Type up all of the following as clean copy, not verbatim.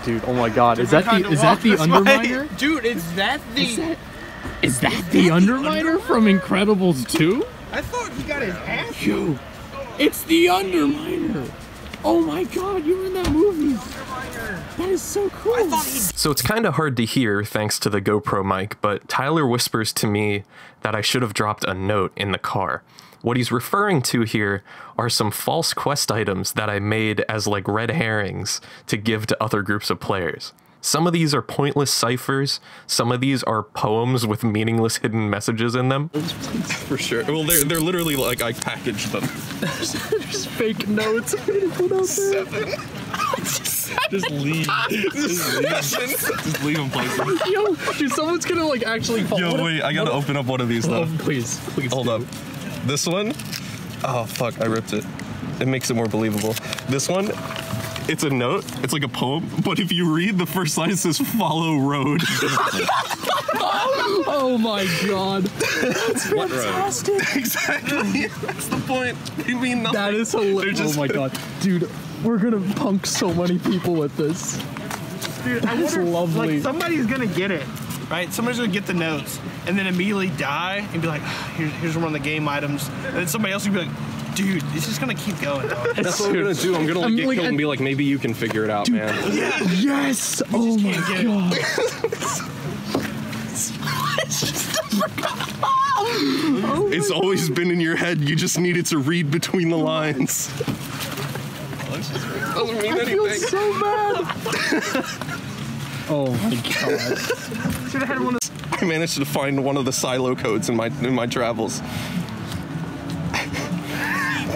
Dude, oh my god, is that the Underminer? Dude, is that the Underminer from Incredibles 2? I thought he got his ass. Yo, it's the Underminer. Oh my god, you were in that movie. That is so cool. So it's kind of hard to hear thanks to the GoPro mic, but Tyler whispers to me that I should have dropped a note in the car. What he's referring to here are some false quest items that I made as like red herrings to give to other groups of players. Some of these are pointless ciphers, some of these are poems with meaningless hidden messages in them. For sure. Well, they're literally like, I packaged them. There's fake notes I'm gonna put out there. Just leave. Just leave them places. Yo, dude, someone's gonna like actually fall. Yo, wait, I gotta open up one of these though. Oh, please. Hold up. This one, oh fuck, I ripped it. It makes it more believable. This one, it's a note, it's like a poem, but if you read the first line, it says follow road. Oh my god. That's fantastic. Exactly, that's the point. They mean nothing. That is hilarious. Oh my god. Dude, we're gonna punk so many people with this. Dude, I wonder, lovely. Like, somebody's gonna get it, right? Somebody's gonna get the notes and then immediately die and be like, here's one of the game items. And then somebody else will be like, dude, it's just gonna keep going. That's what I'm gonna do. I'm gonna like, get killed and be like, maybe you can figure it out, dude, man. Yeah. Yes! Oh my god. It's always been in your head. You just needed to read between the lines. Doesn't mean anything. I feel so bad. Oh my god. Should have had one of. I managed to find one of the silo codes in my travels.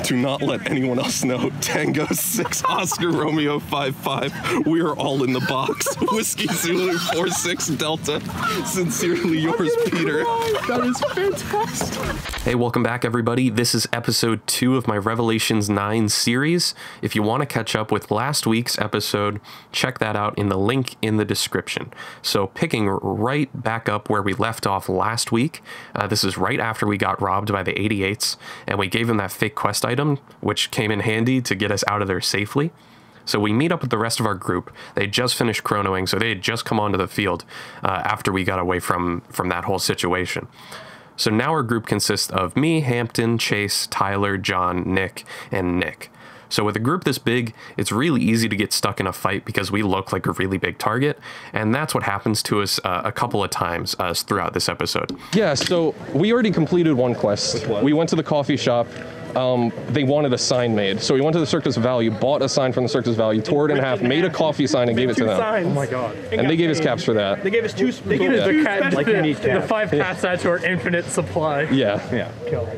Do not let anyone else know. Tango 6, Oscar Romeo 55. We are all in the box. Whiskey Zulu 46 Delta. Sincerely yours, Peter. That is fantastic. Hey, welcome back everybody. This is episode 2 of my Revelations 9 series. If you want to catch up with last week's episode, check that out in the link in the description. So picking right back up where we left off last week, this is right after we got robbed by the 88s, and we gave them that fake quest item, which came in handy to get us out of there safely. So we meet up with the rest of our group. They had just finished chronoing, so they had just come onto the field after we got away from that whole situation. So now our group consists of me, Hampton, Chase, Tyler, John, Nick, and Nick. So with a group this big, it's really easy to get stuck in a fight because we look like a really big target, and that's what happens to us a couple of times throughout this episode. Yeah, so we already completed one quest. We went to the coffee shop. They wanted a sign made. So we went to the Circus Value, bought a sign from the Circus Value, tore it in half, made a coffee sign, and gave it to them. Oh my god. And they gave us caps for that. They gave us two. They gave us the 5 cat sets were infinite supply. Yeah. Yeah.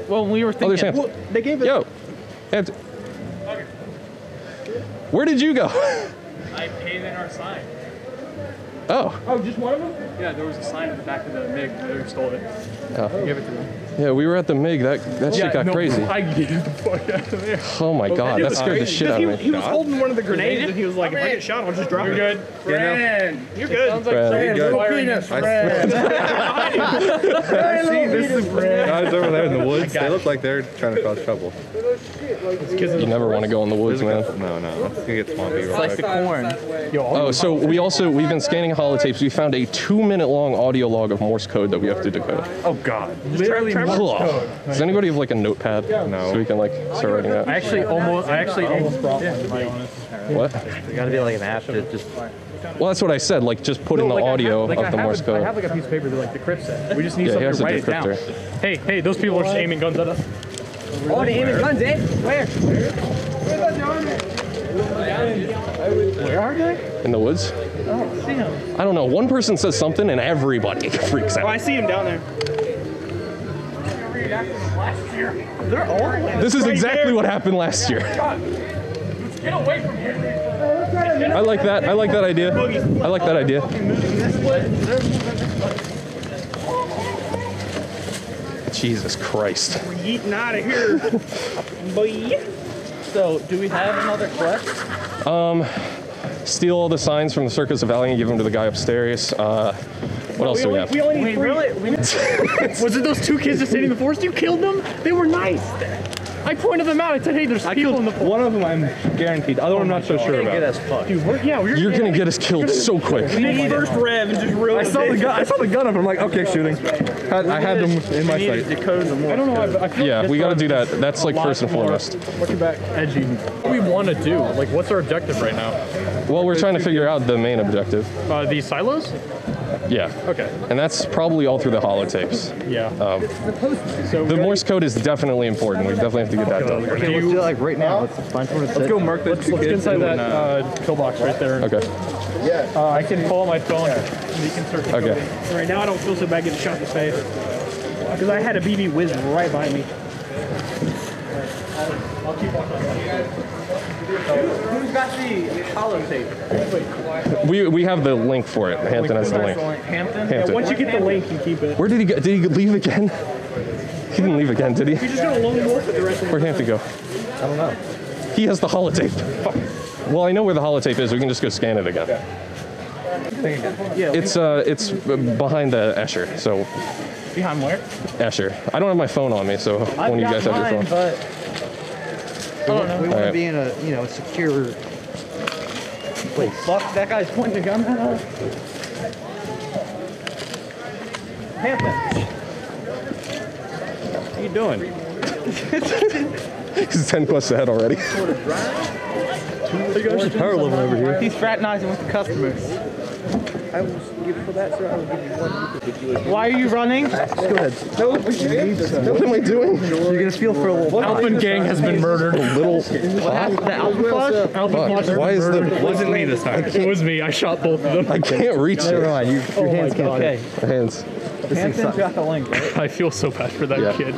Well, we were thinking. Well, they gave us. Yo. Hampton. Where did you go? I paid in our sign. Oh. Oh, just one of them? Yeah, there was a sign at the back of the MiG. They stole it. Oh. I gave it to them. Yeah, we were at the MiG. That shit got crazy. I get the fuck out of there. Oh my god, that scared the shit out of me. He was holding one of the grenades and he was like, if I get shot, I'll just drop it. You're good. Fran. You're good. Sounds like Fran. Penis, Fran. See, this is Fran. Guys over there in the woods, they look like they're trying to cause trouble. You never want to go in the woods, man. No, it's gonna get swampy. It's like the corn. Oh, so we've been scanning holotapes. We found a 2-minute long audio log of Morse code that we have to decode. Oh god. Literally Morse code. Does anybody have like a notepad? No. So we can like start writing that. I actually almost brought one, to be honest. What? There's gotta be like an app that just... Well, that's what I said. Like, just put in the audio of the Morse code. I have like a piece of paper that like decrypts it. We just need Yeah, he something has to a write it down. decryptor. Hey, those people are just aiming guns at us. Oh, they're aiming guns, eh? Where? Where are they? In the woods? Oh, see him. I don't know. One person says something and everybody freaks Oh, I out. see him down there. They're all. This is exactly what happened last year. Get away from here. I like that. I like that idea. I like that idea. Jesus Christ. We're yeeting out of here. Boy. So, do we have another quest? Steal all the signs from the Circus of Valley and give them to the guy upstairs. What else do we have? We only need 3. Was it those 2 kids just sitting in the forest? You killed them? They were nice. I pointed them out. I said, hey, there's people in the pool. One of them I'm guaranteed. The other one I'm not so sure about. Dude, You're gonna get us killed so quick. First rev and just real. I saw the gun up. I'm like, okay, shooting. I had them in my sight. I don't know. I feel Yeah, we gotta do that. That's like first and foremost. Look back. Edgy. What do we want to do? Like, what's our objective right now? Well, we're trying to figure out the main objective. These silos? Yeah. Okay. And that's probably all through the holotapes. Yeah. The Morse code is definitely important. We definitely have to get that done. Okay, let's do it like right now. Let's find someone to sit. Let's go mark this. Let's get inside that pillbox right there. Okay. I can pull out my phone and we can start the Okay. All right, now I don't feel so bad getting shot in the face. Because I had a BB whiz right behind me. I'll keep walking. Who's got the holotape? We have the link for it. Hampton has the link. Hampton? Hampton. Once you get the link, you keep it. Where did he go? Did he leave again? He didn't leave again, did he? You're just going to lone wolf it the rest of the Where'd Hampton go? I don't know. He has the holotape. Well, I know where the holotape is. We can just go scan it again. It's behind the Escher. So Behind where? Escher. I don't have my phone on me, so one of you guys have your phone. But we want Alright. to be in a secure place. Fuck, that guy's pointing a gun at us. Hampton. What are you doing? He's 10 quests ahead already. There's a power level over here. He's fraternizing with the customers. I will give for that, sir. I will give you one. Why are you running? Go ahead. No, what am I doing? You're gonna steal for a little. Alpha Gang has been murdered. A little. What happened? The Alpha Flush? Alpha Flush Why is the? wasn't me this time. It was me. I shot both of them. I can't reach Never it. mind. Your hands can't. Okay. My hands. Hampton's got the link, right? I feel so bad for that Yeah. kid.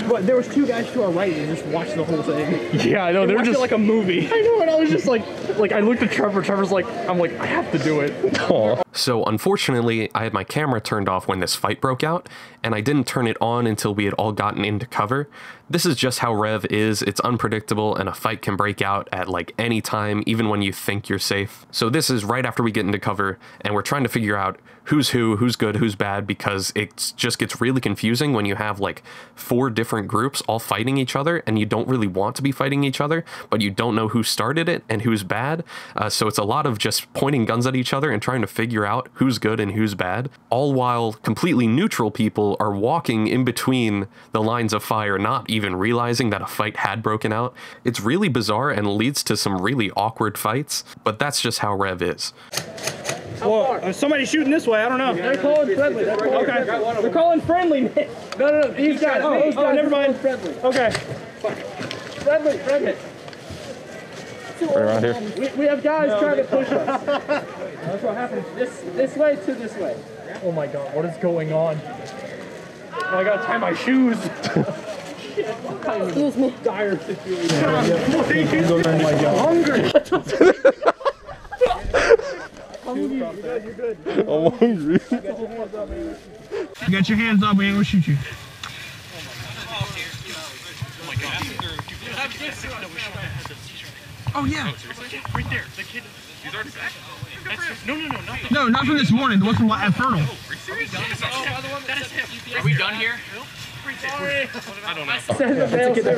But there was two guys to our right and just watched the whole thing. Yeah, I know. They were just like a movie. I know, and I was just like I looked at Trevor. Trevor's like, I'm like, I have to do it. Aw. So unfortunately, I had my camera turned off when this fight broke out, and I didn't turn it on until we had all gotten into cover. This is just how REV is. It's unpredictable, and a fight can break out at like any time, even when you think you're safe. So this is right after we get into cover, and we're trying to figure out who's who, who's good, who's bad, because it just gets really confusing when you have like 4 different groups all fighting each other, and you don't really want to be fighting each other, but you don't know who started it and who's bad. So it's a lot of just pointing guns at each other and trying to figure out who's good and who's bad, all while completely neutral people are walking in between the lines of fire, not even realizing that a fight had broken out. It's really bizarre and leads to some really awkward fights, but that's just how REV is. Well, somebody's shooting this way. I don't know. They're calling friendly. Okay. They're calling friendly. No. These guys. Oh, never mind. Friendly. Okay. Friendly. Right around here. We have guys trying to push us. That's what happens. This way to this way. Oh my god, what is going on? Oh, I gotta tie my shoes. Excuse me. Dire situation. I'm hungry. You got your hands up, we ain't gonna shoot you. Oh yeah. Right there, the kid. He's already back. No, not from this morning. The one from Infernal. Are we done here? Sorry. I don't know. I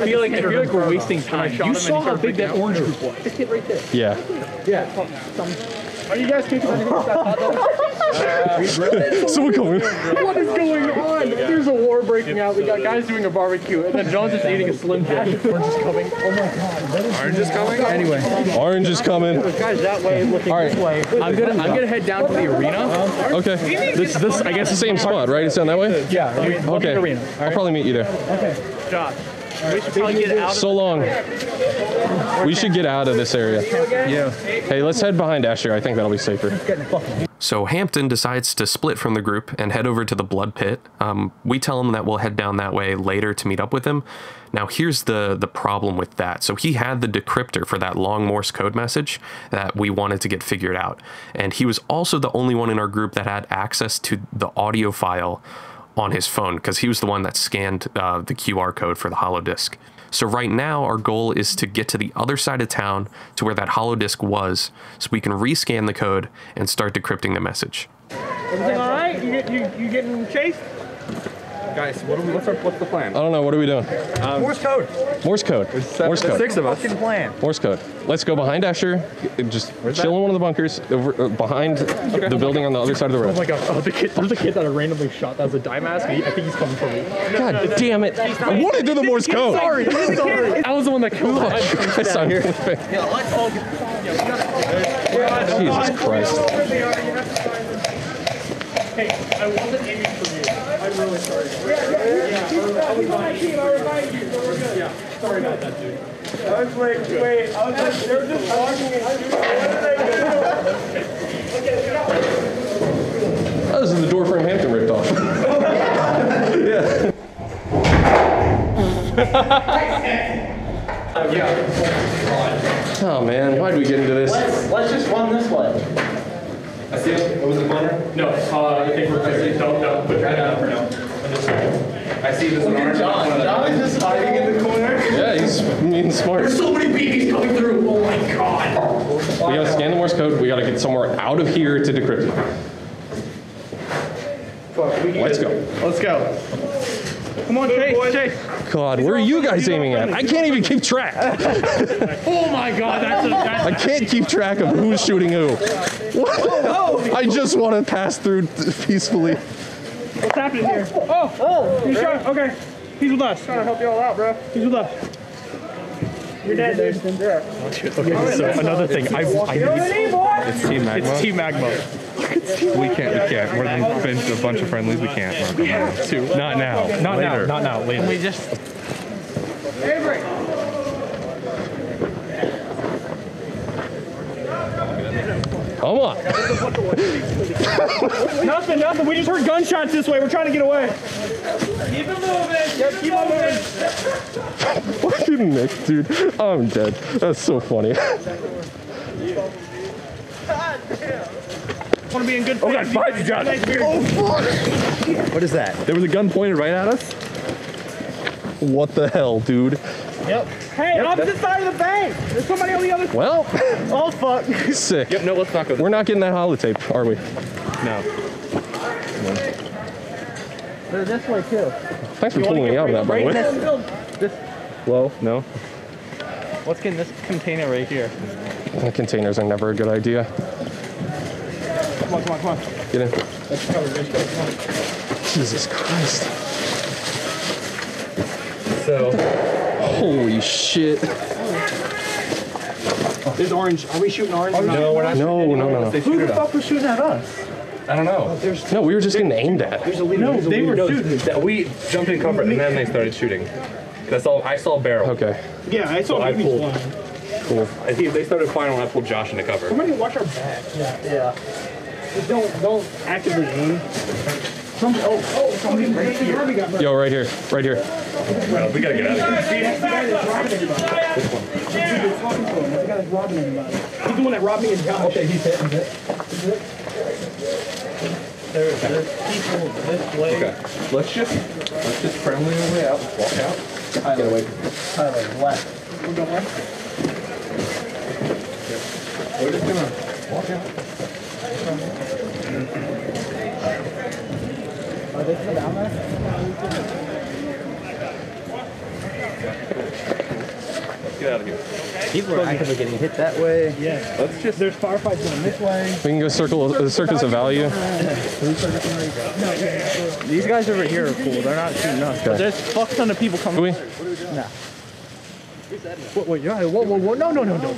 feel like we're wasting time. You saw how big that orange group was. This kid right there. Yeah. Are you guys kicking anything with that hot dog? Someone coming. What is going on? There's a war breaking out. We got guys doing a barbecue, and then John's just eating a Slim Jim. Orange is coming. Oh my god. Orange is coming? Anyway. Orange is coming. Guys that way looking this way. I'm gonna head down to the arena. Okay. This I guess It's the same spot, right? It's down that way? Yeah. Okay. Arena. I'll probably meet you there. Josh. We should probably get out. So long. We should get out of this area. Yeah. Hey, let's head behind Escher. I think that'll be safer. So Hampton decides to split from the group and head over to the blood pit. We tell him that we'll head down that way later to meet up with him. Now here's the problem with that. So he had the decryptor for that long Morse code message that we wanted to get figured out. And he was also the only one in our group that had access to the audio file on his phone, because he was the one that scanned the QR code for the holodisk. So right now our goal is to get to the other side of town to where that holodisk was, so we can rescan the code and start decrypting the message. Everything all right? You getting chased? Guys, what's the plan? I don't know. What are we doing? Morse code. Morse code. Morse code. 6 of us. Fucking plan. Morse code. Let's go behind Asher. Just chill in one of the bunkers over, behind the building on the other side of the Oh road. my god, there's a kid that I randomly shot that was a dye mask, and I think he's coming for me. God damn it. I want to do the Morse code. Sorry. I was the one that killed him. Jesus Christ. Hey, I wasn't aiming for you. I'm really sorry. I'll be behind you. I'll remind you. So we're good. Yeah, sorry about that, dude. I was like, wait, I was like, they're just walking and Oh, this is the door frame Hampton ripped off. Yeah. Oh man, why did we get into this? Let's just run this way. I see him. What was the corner? No, I think we're good. Don't put that down for now. I see this one. John is just hiding in the corner. Yeah, he's being smart. There's so many BBs coming through. Oh my god. We gotta scan the Morse code. We gotta get somewhere out of here to decrypt it. Let's go. Let's go. Come on, Chase. God, where are you guys aiming at? I can't even keep track. Oh my god, that's I can't keep track of who's shooting who. What? I just want to pass through peacefully. What's happening here? Oh, you shot. Okay, he's with us. Trying to help you all out, bro. He's with us. You're dead, dude. Yeah. Okay, so another thing, I It's Team Magma. it's Team Magma. We can't. We're a bunch of friendlies. We can't. Not now. Not Later. now. Not now. Later. We just. Come on. Nothing. We just heard gunshots this way. We're trying to get away. Keep it moving. Yep, keep on moving. Fucking Nick, dude. I'm dead. That's so funny. Want to be in good faith. Oh god, behind you, John. Oh fuck! What is that? There was a gun pointed right at us. What the hell, dude? Yep. Hey, opposite side of the bank. There's somebody on the other side. Well, Oh fuck. sick. Yep. No, let's not go. We're not getting that holotape, are we? No. They're this way too. Thanks for pulling me out of that, by the way. Well, no. Let's get in this container right here. The containers are never a good idea. Come on. Get in. Jesus Christ. So, Holy shit. There's orange. Are we shooting orange? no, we're not. No. They shoot it up. was shooting at us? I don't know. No, we were just getting aimed at. No, they were shooting. We jumped in cover and then they started shooting. That's all. I saw a barrel. Okay, Yeah, I saw I BBs pulled. flying. cool. They started firing when I pulled Josh into cover. Somebody watch our back. Yeah. Just don't actively aim. Somebody right here. Yo, right here. Right here. Well, we gotta get out of here. This one. The guy that's robbing everybody. He's the one that robbed me and Josh. Okay, he's hit. There's people this way. Okay. Let's just friendly our way out. Walk out. Tyler, left. We're going left. We're just gonna walk out. Are they still down there? Let's get out of here. People are actively getting hit that way. Yeah. Let's just. There's firefights going this way. We can go circles of value. These guys over here are cool. They're not shooting us. But there's a fuck ton of people coming. Can we? Nah. Wait, whoa. No.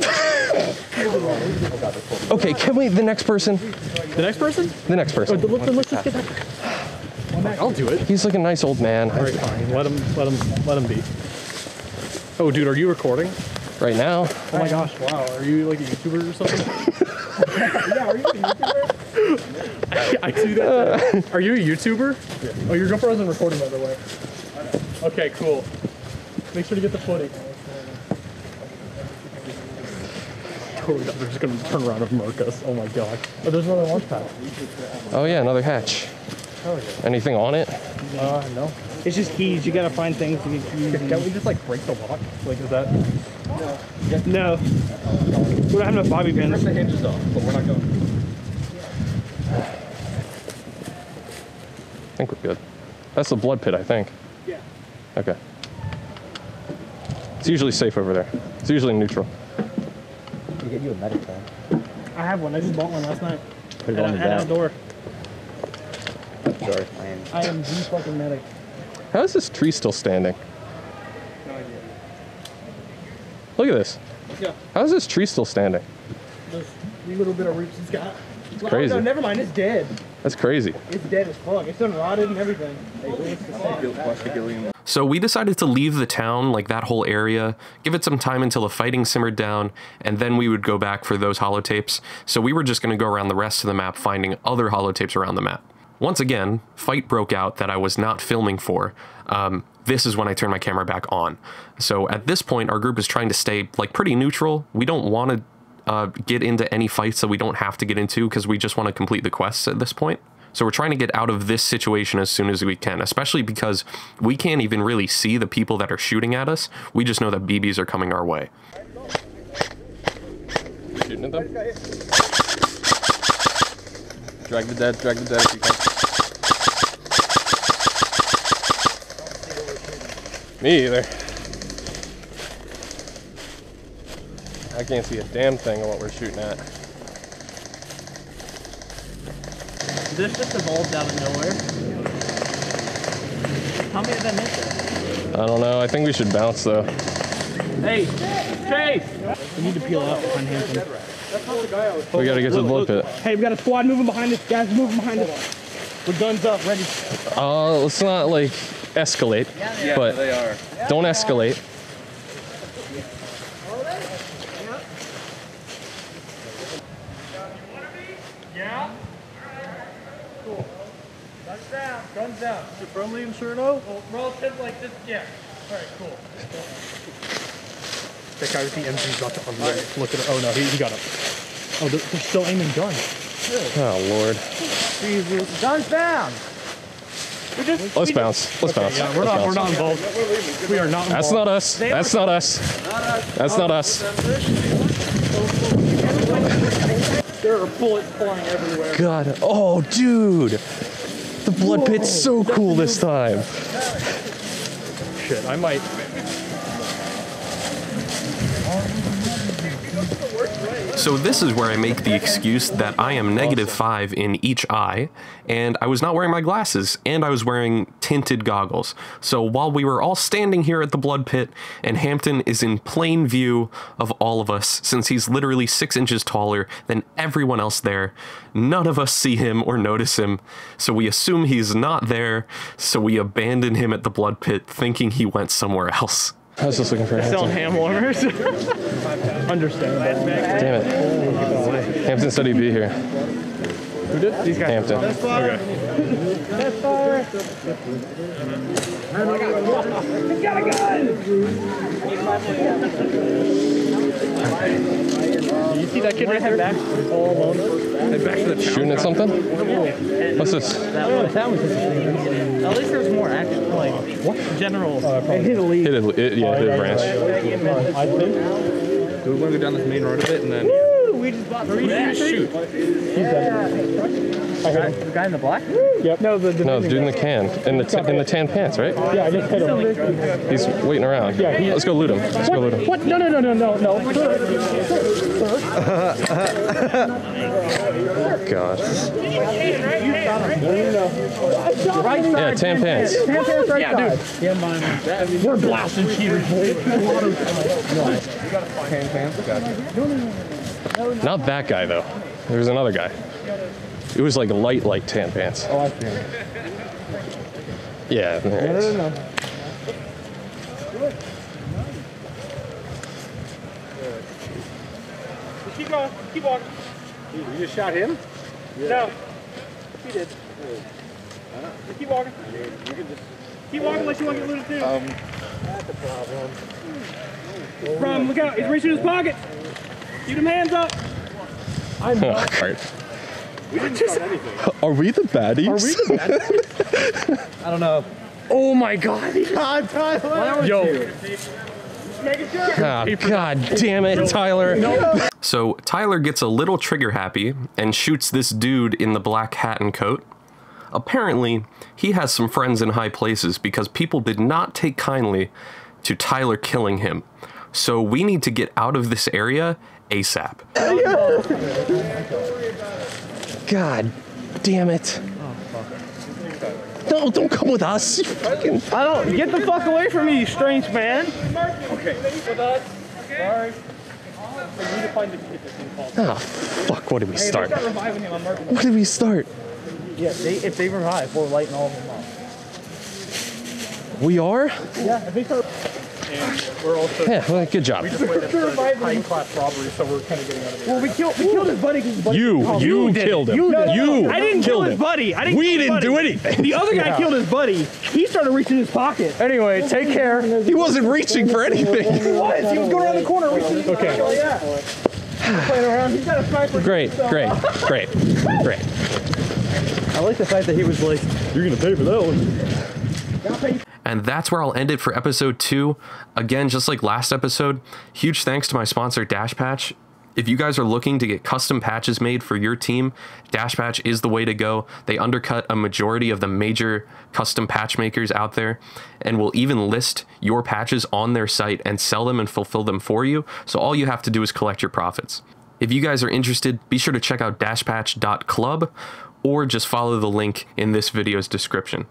Okay, can we? The next person. The next person? The next person. Let's just get that. I'll do it. He's like a nice old man. All right, fine. Let him be. Oh, dude, are you recording? Right now. Oh my gosh, wow. Are you like a YouTuber or something? Yeah, are you a YouTuber? I see that. Are you a YouTuber? Yeah. Oh, your GoPro isn't recording, by the way. Okay, cool. Make sure to get the footage. Oh, God, they're just going to turn around and mark us. Oh my god. Oh, there's another launch pad. Oh yeah, another hatch. Oh, yeah. Anything on it? No. It's just keys. You gotta find things to get keys. Can't we just like break the lock? Like, is that? No. We don't have enough bobby pins. Rip the hinges off, but we're not going. I think we're good. That's the blood pit, I think. Yeah. Okay. It's usually safe over there. It's usually neutral. You get you a medic bag. I have one. I just bought one last night. Put it on the back. Outdoor. Sorry. I am the fucking medic. How is this tree still standing? No idea. Look at this. Yeah. How is this tree still standing? Those little bit of roots it's got. It's crazy. Oh, no, never mind. It's dead. That's crazy. It's dead as fuck. It's done rotted and everything. So we decided to leave the town, like that whole area, give it some time until the fighting simmered down, and then we would go back for those holotapes. So we were just going to go around the rest of the map finding other holotapes around the map. Once again, fight broke out that I was not filming for. This is when I turned my camera back on. So at this point, our group is trying to stay like pretty neutral. We don't want to get into any fights that we don't have to get into because we just want to complete the quests at this point. So we're trying to get out of this situation as soon as we can, especially because we can't even really see the people that are shooting at us. We just know that BBs are coming our way. Shooting at them? Drag the dead if you can. Me either. I can't see a damn thing of what we're shooting at. This just evolved out of nowhere. How many of them is there? I don't know. I think we should bounce though. Hey, Chase! We need to peel out behind Hampton. We gotta get to the blood pit. Hey, we got a squad moving behind us. Guys, moving behind us. With guns up, ready. Let's not like escalate, but They are. don't escalate. Yeah? Cool. Guns down. You firmly in Cerno? Well, relative like this, yeah. Alright, cool. That guy with the MG's about to unload. Look at it. Oh no, he got up. Oh, they're still aiming guns. Oh Lord. Jesus. Guns down! Let's bounce. Let's bounce. Yeah, we're not involved. We are not involved. That's not us. That's not us. That's not us. There are bullets flying everywhere. God. Oh, dude. The blood pit's so cool this time. Shit, I might. So this is where I make the excuse that I am -5 in each eye, and I was not wearing my glasses, and I was wearing tinted goggles. So while we were all standing here at the blood pit, and Hampton is in plain view of all of us, since he's literally 6 inches taller than everyone else there, none of us see him or notice him, so we assume he's not there, so we abandon him at the blood pit, thinking he went somewhere else. I was just looking for Selling Hampton. ham warmers. Understandable. Damn it. Hampton said he'd be here. Who did? These guys. Hampton. Okay. Got a gun! You see that kid right head back? All alone. Head back to the town. Shooting at something? What's this? That was at least there was more action. Like, what? General. It hit a lead. Yeah, it branch. I think. Do we want to go down this main road a bit and then? We just bought Shoot. The guy in the black? Yep. No, the dude in the can. In the tan pants, right? Yeah, I just hit him. He's waiting around. Yeah, Let's go loot him. Let's go loot him. What? No. God. Right side. Yeah, tan pants. Tan pants right Yeah, side. Yeah, mine. We're blasting cheaters. Not that guy though. There was another guy. It was like light tan pants. Oh, I see. Yeah. There it is. No. Keep going. Keep walking. You just shot him? Yeah. No. He did. Keep walking. You can just keep walking unless you want to get looted too. That's a problem. Look out. He's reaching his pocket. Keep them hands up. I'm not. We didn't start anything. Are we the baddies? Are we the baddies? I don't know. Oh my God. Yo. Oh, God damn it, Tyler. So Tyler gets a little trigger happy and shoots this dude in the black hat and coat. Apparently, he has some friends in high places because people did not take kindly to Tyler killing him. So we need to get out of this area ASAP. God damn it. No, don't come with us. You fucking... I don't. Get the fuck away from me, you strange man. Okay. Sorry. We need to find the kid that's in call. Oh, fuck. What did we start? Start reviving him. I'm marking. What did we start? Yeah, if they revive, we're lighting all of them up. We are? Yeah, if they start. And we're also. Yeah, well, good job. We just went up to high-class robbery, so we're kind of getting out of it. Well, we killed his buddy because his buddy. You killed him. You I didn't kill his buddy. We didn't do anything. The other guy killed his buddy. He started reaching his pocket. Anyway, take care. He wasn't reaching for anything. He was going around the corner reaching. Okay. Playing around. He's got a sniper. Great. I like the fact that he was like, "You're gonna pay for that one." And that's where I'll end it for episode 2. Again, just like last episode, huge thanks to my sponsor, Dash Patch. If you guys are looking to get custom patches made for your team, Dash Patch is the way to go. They undercut a majority of the major custom patch makers out there and will even list your patches on their site and sell them and fulfill them for you. So all you have to do is collect your profits. If you guys are interested, be sure to check out dashpatch.club or just follow the link in this video's description.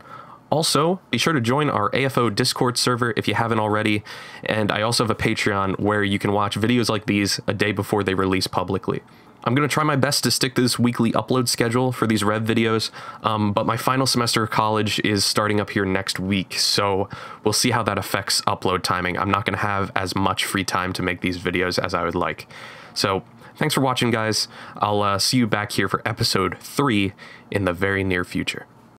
Also, be sure to join our AFO Discord server if you haven't already, and I also have a Patreon where you can watch videos like these a day before they release publicly. I'm going to try my best to stick to this weekly upload schedule for these REV videos, but my final semester of college is starting up here next week, so we'll see how that affects upload timing. I'm not going to have as much free time to make these videos as I would like. So, thanks for watching, guys. I'll see you back here for episode 3 in the very near future.